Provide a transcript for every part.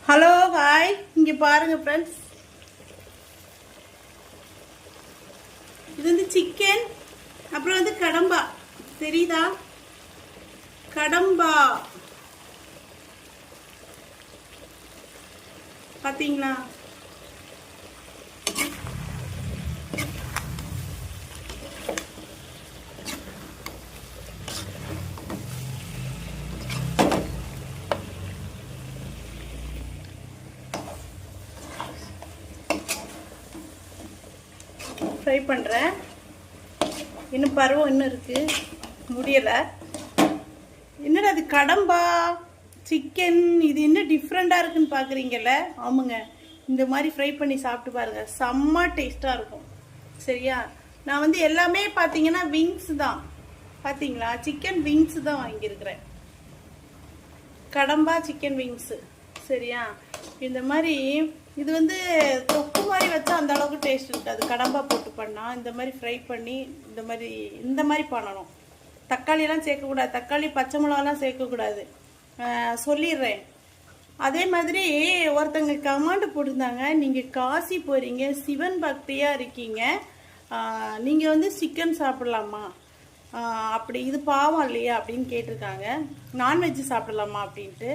Hello hi, இங்கே பாருங்க friends, இது வந்து சிக்கன், அப்புறம் வந்து கடம்பா. தெரியுதா? கடம்பா பார்த்தீங்களா? ஃப்ரை பண்ணுறேன். இன்னும் பருவம் இன்னும் இருக்குது, முடியலை. என்னடா அது கடம்பா சிக்கன், இது என்ன டிஃப்ரெண்ட்டாக இருக்குன்னு பார்க்குறீங்கல்ல? ஆமாங்க, இந்த மாதிரி ஃப்ரை பண்ணி சாப்பிட்டு பாருங்கள், செம்ம டேஸ்ட்டாக இருக்கும். சரியா? நான் வந்து எல்லாமே பார்த்தீங்கன்னா விங்ஸ் தான். பார்த்தீங்களா? சிக்கன் விங்ஸ் தான் வாங்கியிருக்கிறேன். கடம்பா சிக்கன் விங்ஸு. சரியா? இந்த மாதிரி இது வந்து தொக்கு மாதிரி வச்சா அந்த அளவுக்கு டேஸ்ட் இருக்காது. கடம்பா போட்டு பண்ணால் இந்த மாதிரி ஃப்ரை பண்ணி இந்த மாதிரி பண்ணணும். தக்காளியெல்லாம் சேர்க்கக்கூடாது, தக்காளி பச்சை மிளகாலாம் சேர்க்கக்கூடாது, சொல்லிடுறேன். அதே மாதிரி ஒருத்தங்க கமாண்டு போட்டிருந்தாங்க, நீங்கள் காசி போகிறீங்க, சிவன் பக்தியாக இருக்கீங்க, நீங்கள் வந்து சிக்கன் சாப்பிட்லாமா, அப்படி இது பாவம் இல்லையா அப்படின்னு கேட்டிருக்காங்க. நான்வெஜ் சாப்பிடலாமா அப்படின்ட்டு.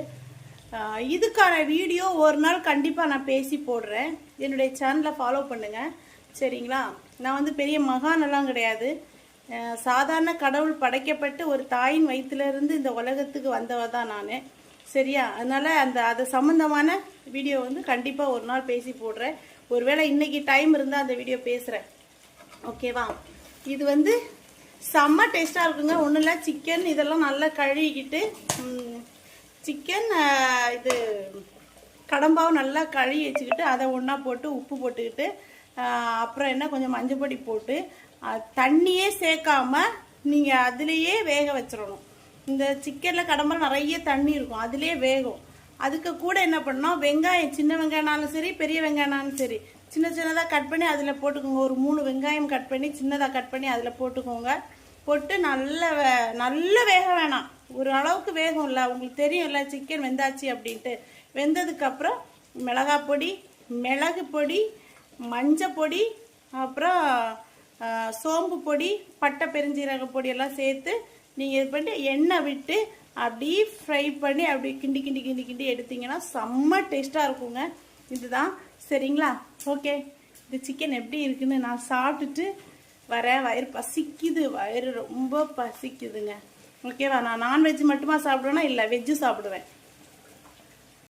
இதுக்கான வீடியோ ஒரு நாள் கண்டிப்பாக நான் பேசி போடுறேன். என்னுடைய சேனலை ஃபாலோ பண்ணுங்கள். சரிங்களா? நான் வந்து பெரிய மகானெல்லாம் கிடையாது. சாதாரண கடவுள் படைக்கப்பட்டு ஒரு தாயின் வயிற்றுலேருந்து இந்த உலகத்துக்கு வந்தவ தான் நான். சரியா? அதனால் அது சம்மந்தமான வீடியோ வந்து கண்டிப்பாக ஒரு நாள் பேசி போடுறேன். ஒருவேளை இன்றைக்கி டைம் இருந்தால் அந்த வீடியோ பேசுகிறேன். ஓகேவா? இது வந்து செம்ம டேஸ்ட்டாக இருக்குங்க. ஒன்றும் இல்லை, சிக்கன் இதெல்லாம் நல்லா கழுவிக்கிட்டு, சிக்கன் இது கடம்பாவும் நல்லா கழுவி வச்சுக்கிட்டு அதை ஒன்றா போட்டு உப்பு போட்டுக்கிட்டு, அப்புறம் என்ன கொஞ்சம் மஞ்சள் பொடி போட்டு தண்ணியே சேர்க்காம நீங்கள் அதுலேயே வேக வச்சிடணும். இந்த சிக்கனில் கடம்பெல்லாம் நிறைய தண்ணி இருக்கும், அதுலேயே வேகும். அதுக்கு கூட என்ன பண்ணோம், வெங்காயம், சின்ன வெங்காயம்னாலும் சரி பெரிய வெங்காயம்னாலும் சரி, சின்ன சின்னதாக கட் பண்ணி அதில் போட்டுக்கோங்க. ஒரு 3 வெங்காயம் கட் பண்ணி சின்னதாக கட் பண்ணி அதில் போட்டுக்கோங்க. போட்டு நல்ல வேக வேணாம், ஒரு அளவுக்கு வேகும் இல்லை, உங்களுக்கு தெரியும்ல சிக்கன் வெந்தாச்சு அப்படின்ட்டு. வெந்ததுக்கப்புறம் மிளகாய் பொடி, மிளகு பொடி, மஞ்சள் பொடி, அப்புறம் சோம்பு பொடி, பட்டை பெருஞ்சீரக பொடி எல்லாம் சேர்த்து நீங்கள் இது பண்ணிட்டு எண்ணெய் விட்டு அப்படியே ஃப்ரை பண்ணி அப்படி கிண்டி கிண்டி கிண்டி கிண்டி எடுத்தீங்கன்னா செம்ம டேஸ்ட்டாக இருக்குங்க. இதுதான். சரிங்களா? ஓகே, இந்த சிக்கன் எப்படி இருக்குன்னு நான் சாப்பிட்டுட்டு வரேன். வயிறு பசிக்குது, வயிறு ரொம்ப பசிக்குதுங்க. ஓகேவா? நான் நான்வெஜ் மட்டுமா சாப்பிடுவேன்னா இல்லை, வெஜ்ஜு சாப்பிடுவேன்.